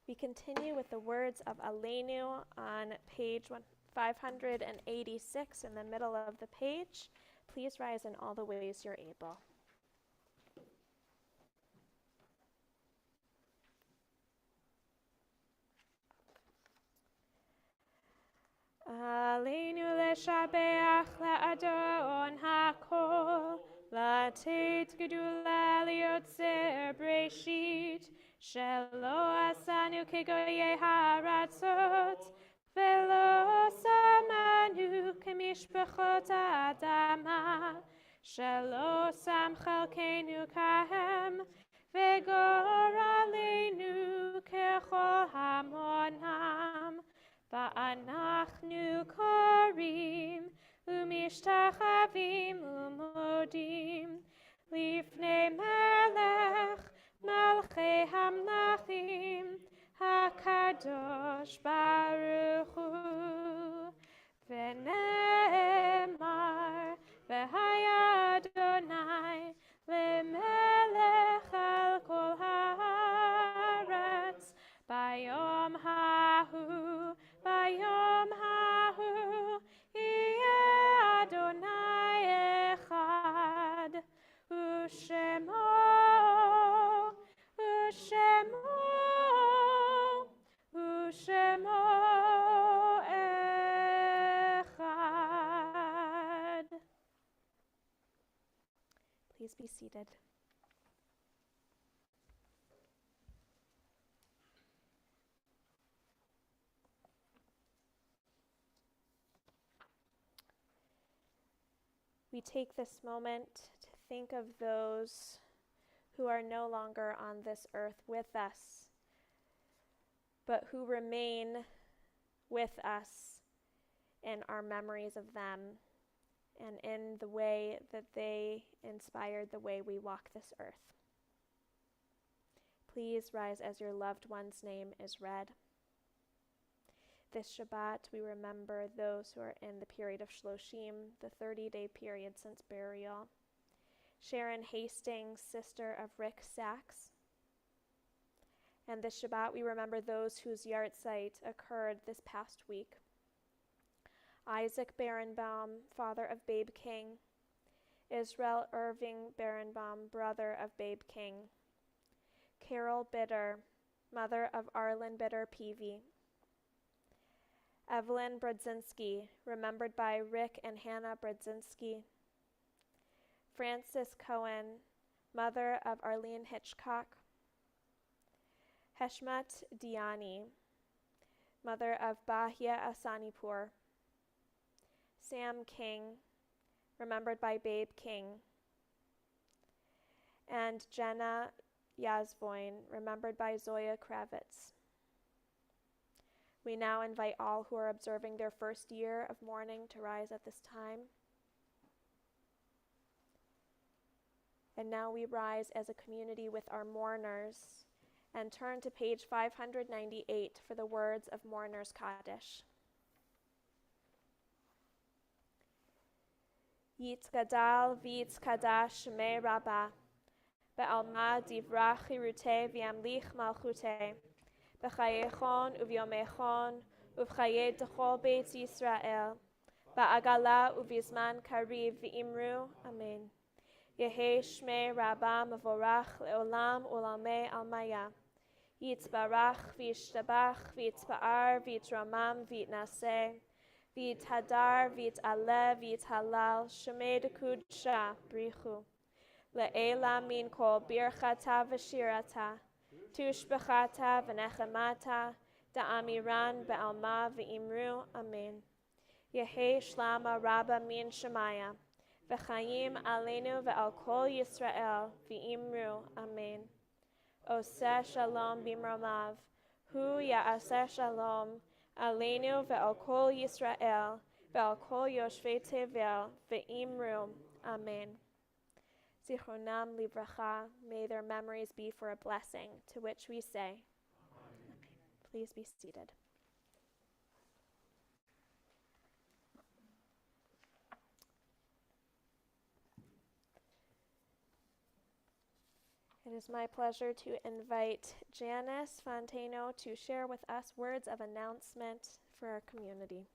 We continue with the words of Aleinu on page 586 in the middle of the page. Please rise in all the ways you're able. Aleinu leshabeach la'adon hakol, la'tet gedula liotzer breshit, shelo asanu kegoye haratzot, velo samanu kemishpachot adama, shelo sam chalkenu kahem, וגור עלינו ככל המונם, ואנחנו קוראים ומשתחווים ומודים לפני מלך מלכי המלכים הקדוש ברוך הוא. ונאמר והיה אדוני למלך על כל הארץ ביום ההוא, ביום ההוא יהיה אדוני אחד, ושמו אחד. Please be seated. We take this moment to think of those who are no longer on this earth with us, but who remain with us in our memories of them and in the way that they inspired the way we walk this earth. Please rise as your loved one's name is read. This Shabbat, we remember those who are in the period of Shloshim, the 30-day period since burial. Sharon Hastings, sister of Rick Sachs. And this Shabbat, we remember those whose yahrzeit occurred this past week. Isaac Berenbaum, father of Babe King. Israel Irving Berenbaum, brother of Babe King. Carol Bitter, mother of Arlen Bitter Peavy. Evelyn Brodzinski, remembered by Rick and Hannah Brodzinski. Frances Cohen, mother of Arlene Hitchcock. Heshmat Diani, mother of Bahia Asanipur. Sam King, remembered by Babe King. And Jenna Yazvoin, remembered by Zoya Kravitz. We now invite all who are observing their first year of mourning to rise at this time. And now we rise as a community with our mourners and turn to page 598 for the words of Mourner's Kaddish. Yitzgadal v'yitzkadash shmei Rabbah, be'alma divrach chiruteh v'yamlich malchuteh, b'chayechon uvyomechon uv'chayed d'chol beit Yisrael, ba'agala uv'yizman kariv v'imru, amen. Yehei shmei Rabbah mevorach le'olam u'lamei almaya, yitzbarach v'yishtabach v'yitzpa'ar v'yitramam v'yitnaseh, v'yithadar v'yit'aleh v'yithalal shemei d'kudsha brichu, le'ela min kol birchata v'shirata, tushbechata v'nechemata, da'amiran be'alma v'imru, amen. Yehei shlama Rabbah min shemaya, v'chayim aleinu ve'al kol Yisrael v'imru, amen. Oseh shalom bimromav, hu ya'aseh shalom, aleinu ve'al kol Yisrael, ve'al kol yoshvei tevel, ve'imru, amen. Zichronam livracha, may their memories be for a blessing, to which we say, amen. Please be seated. It is my pleasure to invite Janice Fontano to share with us words of announcement for our community.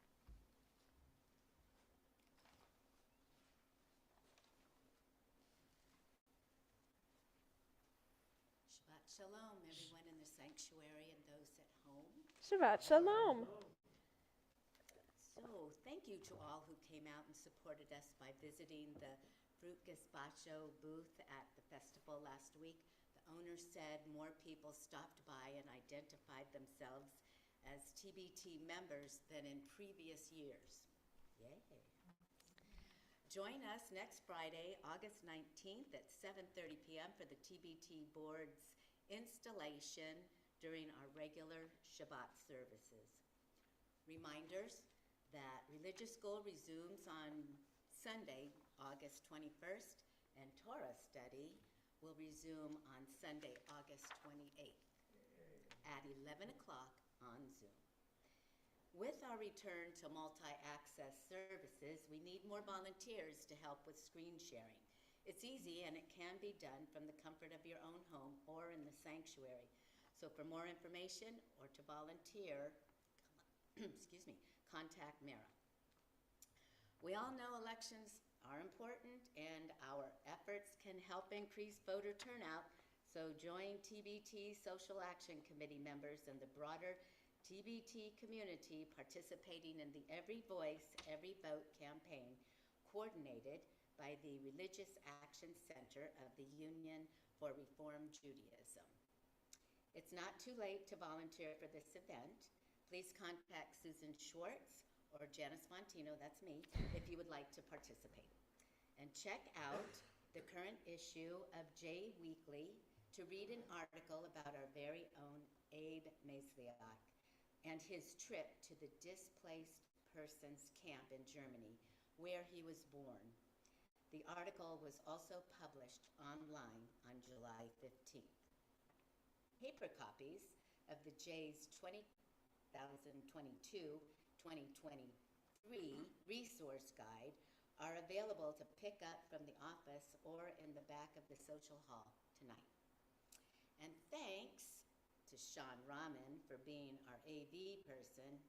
Shabbat Shalom, everyone in the sanctuary and those at home. Shabbat Shalom. So, thank you to all who came out and supported us by visiting the Fruit Gazpacho booth at the festival last week. The owner said more people stopped by and identified themselves as TBT members than in previous years. Yay. Join us next Friday, August 19th at 7:30 p.m. for the TBT Board's installation during our regular Shabbat services. Reminders that religious school resumes on Sunday, August 21st, and Torah study will resume on Sunday, August 28th at 11 o'clock on Zoom. With our return to multi-access services, we need more volunteers to help with screen sharing. It's easy and it can be done from the comfort of your own home or in the sanctuary. So for more information or to volunteer, contact Mara. We all know elections are important and our efforts can help increase voter turnout, so join TBT Social Action Committee members and the broader TBT community participating in the Every Voice, Every Vote campaign coordinated by the Religious Action Center of the Union for Reform Judaism. It's not too late to volunteer for this event. Please contact Susan Schwartz or Janice Montino, that's me, if you would like to participate. And check out the current issue of J Weekly to read an article about our very own Abe Masliak and his trip to the displaced persons camp in Germany, where he was born. The article was also published online on July 15th. Paper copies of the J's 2022-2023 resource guide are available to pick up from the office or in the back of the social hall tonight. And thanks to Sean Rahman for being our AV person.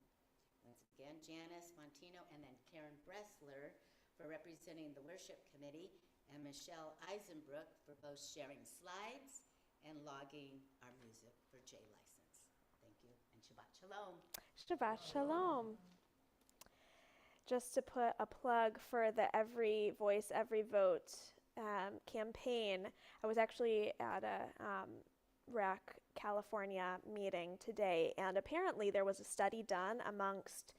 Once again, Janice Montino, and then Karen Bressler for representing the worship committee, and Michelle Eisenbrook for both sharing slides and logging our music for J License. Thank you, and Shabbat Shalom. Shabbat Shalom. Just to put a plug for the Every Voice, Every Vote campaign, I was actually at a RAC California meeting today, and apparently there was a study done amongst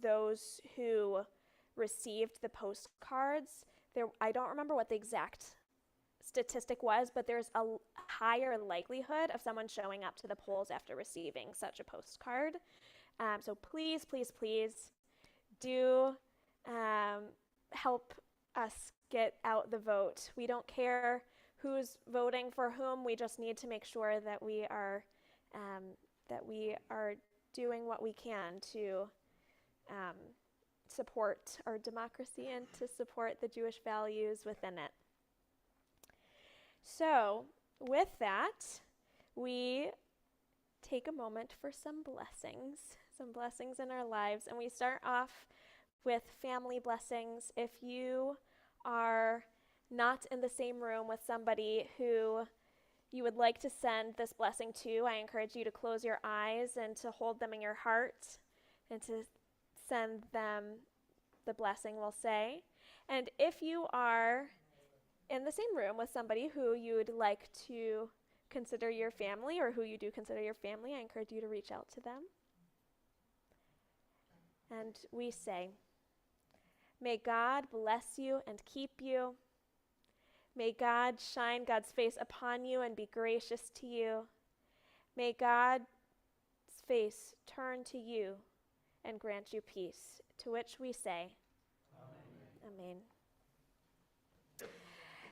those who received the postcards. I don't remember what the exact statistic was, but there's a higher likelihood of someone showing up to the polls after receiving such a postcard. So please, please, please do help us get out the vote. We don't care who's voting for whom. We just need to make sure that we are doing what we can to support our democracy and to support the Jewish values within it. So with that, we take a moment for some blessings in our lives, and we start off with family blessings. If you are not in the same room with somebody who you would like to send this blessing to, I encourage you to close your eyes and to hold them in your heart and to send them the blessing we'll say. And if you are in the same room with somebody who you'd like to consider your family, or who you do consider your family, I encourage you to reach out to them. And we say, may God bless you and keep you. May God shine God's face upon you and be gracious to you. May God's face turn to you and grant you peace, to which we say, Amen. Amen.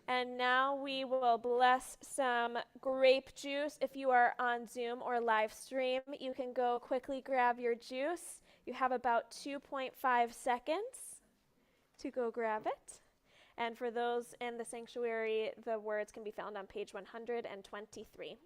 And now we will bless some grape juice. If you are on Zoom or live stream, you can go quickly grab your juice. You have about 2.5 seconds to go grab it. And for those in the sanctuary, the words can be found on page 123.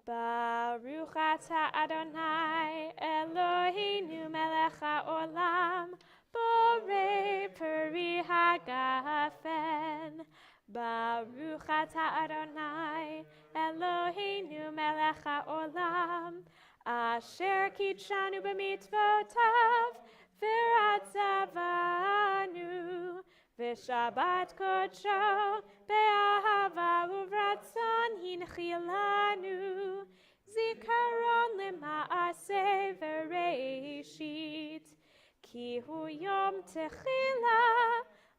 Baruch atah Adonai Eloheinu melech haolam borei peri hagafen. Baruch atah Adonai Eloheinu melech haolam asher kidshanu b'mitzvotav v'ratzavanu v'shabbat kodsho be'ahava uvratzon hinchilanu zikaron lema'aseh v'reishit כי הוא יום תחילה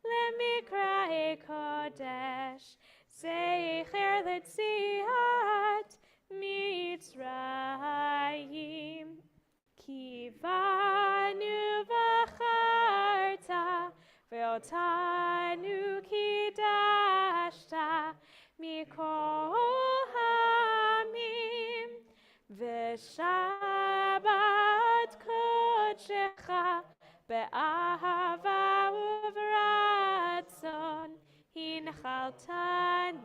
למקרא קודש, זכר ליציאת מצרים. כי בנו בחרת ואותנו קידשת מכל העמים, ושבת קודשך באהבה וברצון הנחלתנו.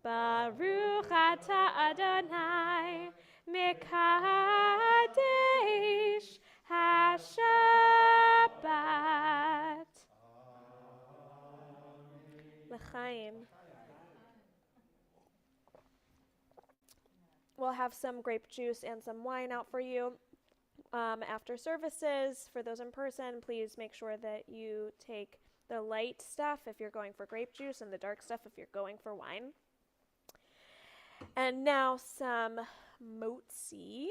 ברוך אתה אדוני מקדש השבת. L'chaim. We'll have some grape juice and some wine out for you after services. For those in person, please make sure that you take the light stuff if you're going for grape juice and the dark stuff if you're going for wine. And now some motzi.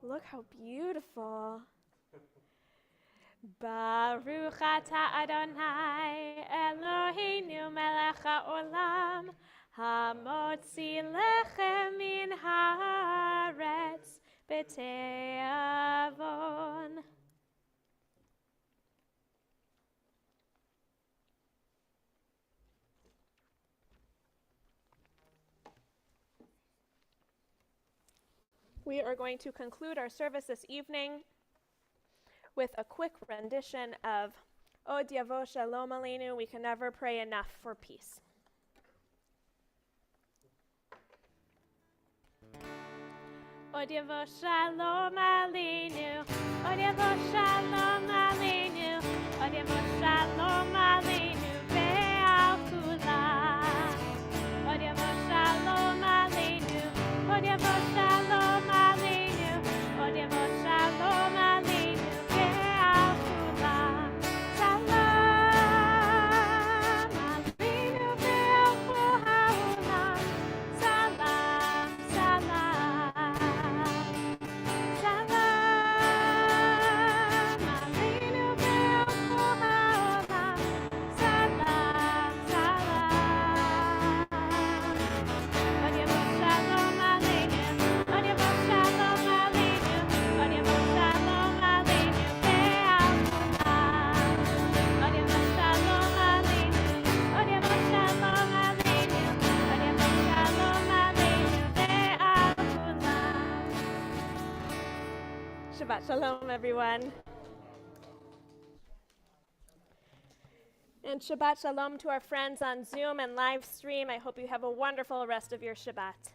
Look how beautiful. Baruch atah Adonai Eloheinu melech haolam, hamotzi lechem min haaretz b'te'avon. We are going to conclude our service this evening with a quick rendition of Od Yavo Shalom Aleinu. We can never pray enough for peace. Od Yavo Shalom Aleinu, Od Yavo Shalom Aleinu, Od Yavo Shalom Aleinu ve'al kulam. Od Yavo Shalom Aleinu, Od Yavo Shalom Aleinu, Od Yavo Shalom Aleinu ve'al kulam. Salam Aleinu ve'al kol ha'olam. Salam, salam. Salam Aleinu ve'al kol ha'olam. Salam, salam. Od Yavo Shalom Aleinu, Od Yavo Shalom Aleinu, Od Yavo Shalom Aleinu ve'al kulam. Od Yavo Shalom Aleinu, Od Yavo Shalom Aleinu, Od Yavo Shalom Aleinu ve'al kulam. Shabbat Shalom, everyone. And Shabbat Shalom to our friends on Zoom and live stream. I hope you have a wonderful rest of your Shabbat.